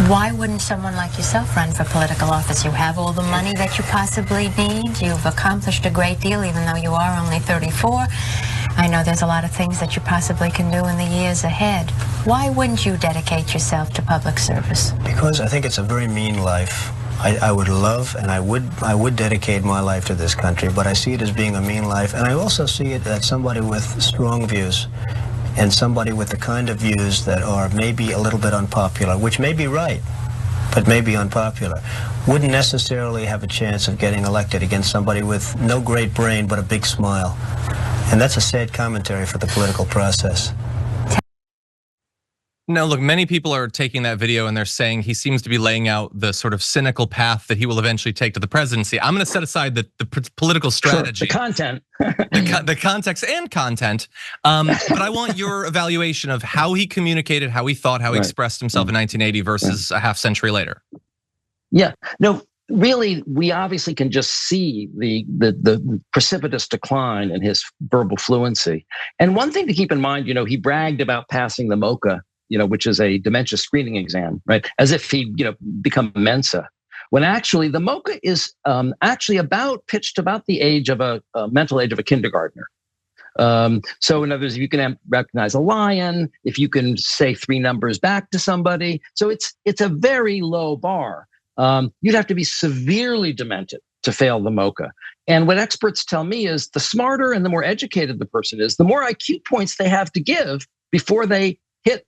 Why wouldn't someone like yourself run for political office? You have all the money that you possibly need. You've accomplished a great deal, even though you are only 34. I know there's a lot of things that you possibly can do in the years ahead. Why wouldn't you dedicate yourself to public service? Because I think it's a very mean life. I would love and I would dedicate my life to this country, but I see it as being a mean life, and I also see it as somebody with strong views and somebody with the kind of views that are maybe a little bit unpopular, which may be right, but may be unpopular, wouldn't necessarily have a chance of getting elected against somebody with no great brain but a big smile. And that's a sad commentary for the political process. Now, look, many people are taking that video and they're saying he seems to be laying out the sort of cynical path that he will eventually take to the presidency. I'm going to set aside the political strategy. Sure, the content. the context and content. But I want your evaluation of how he communicated, how he thought, how he expressed himself in 1980 versus a half century later. Yeah, no, really, we obviously can just see the precipitous decline in his verbal fluency. And one thing to keep in mind, he bragged about passing the MOCA, which is a dementia screening exam, right? As if he'd, become Mensa. When actually the MOCA is actually pitched about the age of a mental age of a kindergartner. So in other words, if you can recognize a lion, if you can say 3 numbers back to somebody, so it's a very low bar. You'd have to be severely demented to fail the MOCA. And what experts tell me is the smarter and the more educated the person is, the more IQ points they have to give before they hit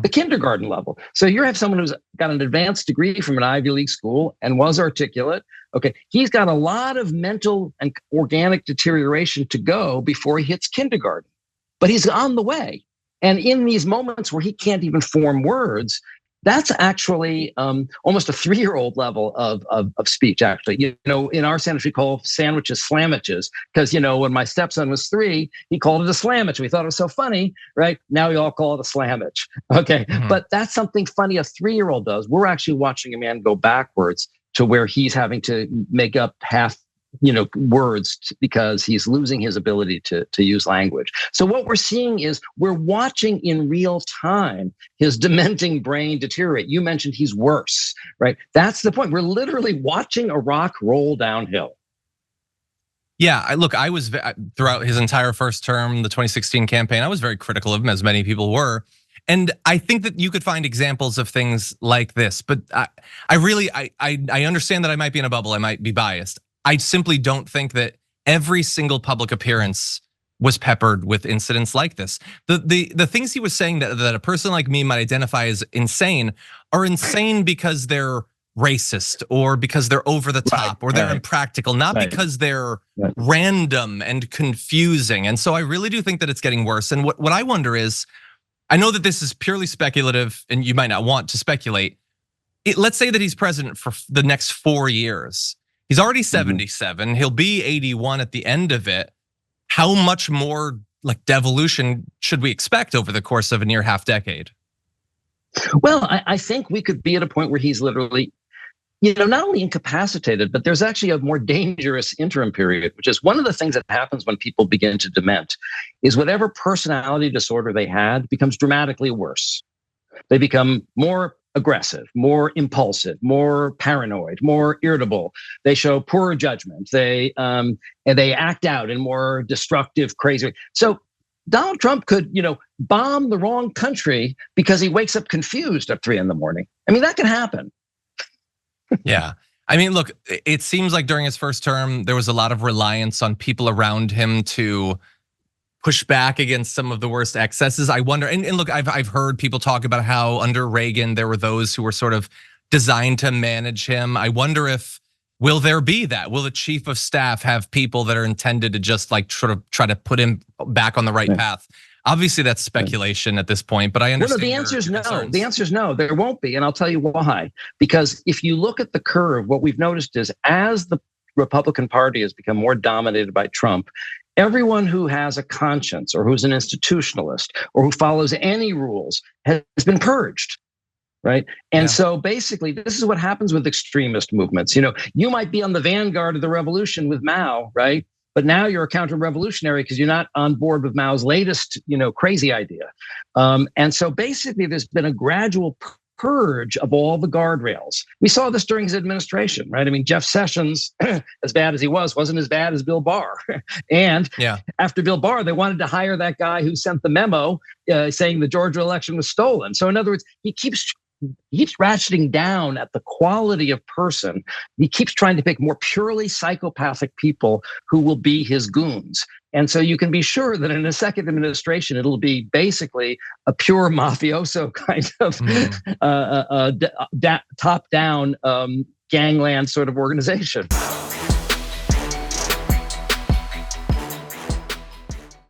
the kindergarten level. So you have someone who's got an advanced degree from an Ivy League school and was articulate. Okay, he's got a lot of mental and organic deterioration to go before he hits kindergarten, but he's on the way. And in these moments where he can't even form words, that's actually almost a 3-year-old level of speech, actually. In our sandwich, we call sandwiches slamwiches, because, when my stepson was 3, he called it a slamwich. We thought it was so funny, right? Now we all call it a slamwich, okay? But that's something funny a 3-year-old does. We're actually watching a man go backwards to where he's having to make up half words because he's losing his ability to use language. So what we're seeing is we're watching in real time his dementing brain deteriorate. You mentioned he's worse, right? That's the point. We're literally watching a rock roll downhill. Yeah, I was throughout his entire first term, the 2016 campaign, I was very critical of him, as many people were. And I think that you could find examples of things like this, but I understand that I might be in a bubble, I might be biased. I simply don't think that every single public appearance was peppered with incidents like this. The things he was saying that a person like me might identify as insane are insane because they're racist or because they're over the top or they're impractical, not because they're random and confusing. And so I really do think that it's getting worse. And what I wonder is, I know that this is purely speculative and you might not want to speculate. Let's say that he's president for the next 4 years. He's already 77. He'll be 81 at the end of it. How much more devolution should we expect over the course of a near half decade? Well, I think we could be at a point where he's literally, not only incapacitated, but there's actually a more dangerous interim period, which is one of the things that happens when people begin to dement, is whatever personality disorder they had becomes dramatically worse. They become more aggressive, more impulsive, more paranoid, more irritable. They show poorer judgment. They act out in more destructive, crazy. So Donald Trump could, bomb the wrong country because he wakes up confused at 3 a.m. I mean, that can happen. Yeah. I mean, look, it seems like during his first term, there was a lot of reliance on people around him to push back against some of the worst excesses. I wonder, and look, I've heard people talk about how under Reagan, there were those who were sort of designed to manage him. I wonder will there be that? Will the chief of staff have people that are intended to just sort of try to put him back on the right path? Obviously that's speculation at this point, but I understand. Well, the answer is no. The answer is no, there won't be. And I'll tell you why. Because if you look at the curve, what we've noticed is as the Republican Party has become more dominated by Trump, everyone who has a conscience or who's an institutionalist or who follows any rules has been purged, right? And so basically, this is what happens with extremist movements. You might be on the vanguard of the revolution with Mao, right? But now you're a counter-revolutionary because you're not on board with Mao's latest, crazy idea. And so basically, there's been a gradual purge of all the guardrails. We saw this during his administration, right? I mean, Jeff Sessions, as bad as he wasn't as bad as Bill Barr. And after Bill Barr, they wanted to hire that guy who sent the memo saying the Georgia election was stolen. So in other words, he keeps ratcheting down at the quality of person. He keeps trying to pick more purely psychopathic people who will be his goons. And so you can be sure that in a second administration, it'll be basically a pure mafioso kind of top-down gangland sort of organization.